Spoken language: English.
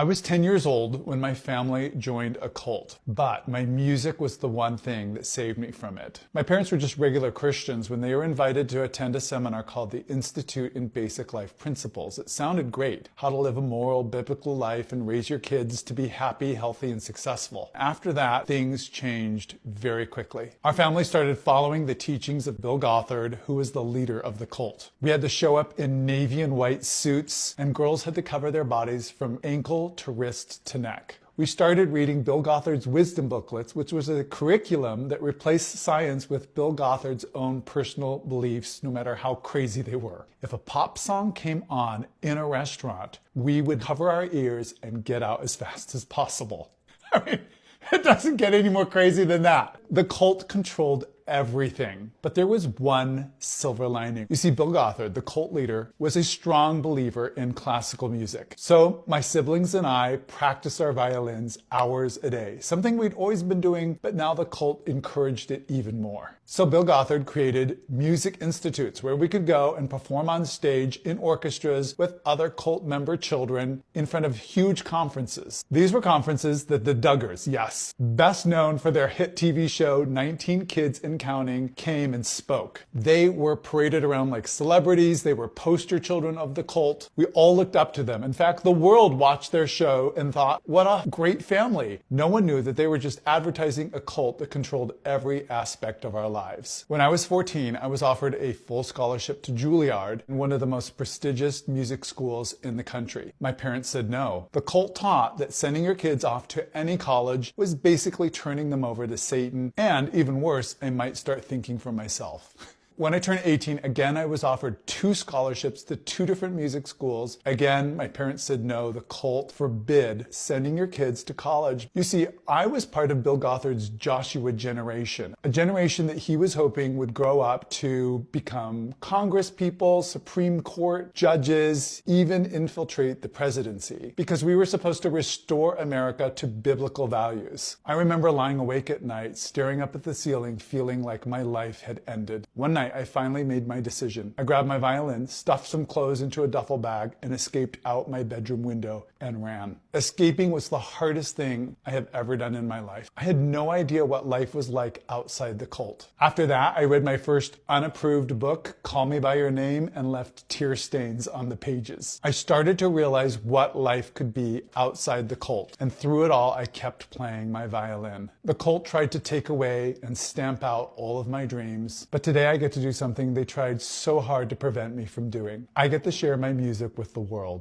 I was 10 years old when my family joined a cult, but my music was the one thing that saved me from it. My parents were just regular Christians when they were invited to attend a seminar called the Institute in Basic Life Principles. It sounded great, how to live a moral, biblical life and raise your kids to be happy, healthy, and successful. After that, things changed very quickly. Our family started following the teachings of Bill Gothard, who was the leader of the cult. We had to show up in navy and white suits, and girls had to cover their bodies from ankle to wrist to neck. We started reading Bill Gothard's wisdom booklets, which was a curriculum that replaced science with Bill Gothard's own personal beliefs, no matter how crazy they were. If a pop song came on in a restaurant, we would cover our ears and get out as fast as possible. I mean, it doesn't get any more crazy than that. The cult controlled everything. But there was one silver lining. You see, Bill Gothard, the cult leader, was a strong believer in classical music. So my siblings and I practiced our violins hours a day, something we'd always been doing, but now the cult encouraged it even more. So Bill Gothard created music institutes where we could go and perform on stage in orchestras with other cult member children in front of huge conferences. These were conferences that the Duggars, yes, best known for their hit TV show 19 Kids and Counting, came and spoke. They were paraded around like celebrities. They were poster children of the cult. We all looked up to them. In fact, the world watched their show and thought, what a great family. No one knew that they were just advertising a cult that controlled every aspect of our lives. When I was 14, I was offered a full scholarship to Juilliard, one of the most prestigious music schools in the country. My parents said no. The cult taught that sending your kids off to any college was basically turning them over to Satan, and even worse, I might start thinking for myself. When I turned 18, again, I was offered 2 scholarships to 2 different music schools. Again, my parents said no, the cult forbid sending your kids to college. You see, I was part of Bill Gothard's Joshua generation, a generation that he was hoping would grow up to become Congress people, Supreme Court judges, even infiltrate the presidency, because we were supposed to restore America to biblical values. I remember lying awake at night, staring up at the ceiling, feeling like my life had ended. One night, I finally made my decision. I grabbed my violin, stuffed some clothes into a duffel bag, and escaped out my bedroom window and ran. Escaping was the hardest thing I have ever done in my life. I had no idea what life was like outside the cult. After that, I read my first unapproved book, Call Me By Your Name, and left tear stains on the pages. I started to realize what life could be outside the cult, and through it all, I kept playing my violin. The cult tried to take away and stamp out all of my dreams, but today I get to do something they tried so hard to prevent me from doing. I get to share my music with the world.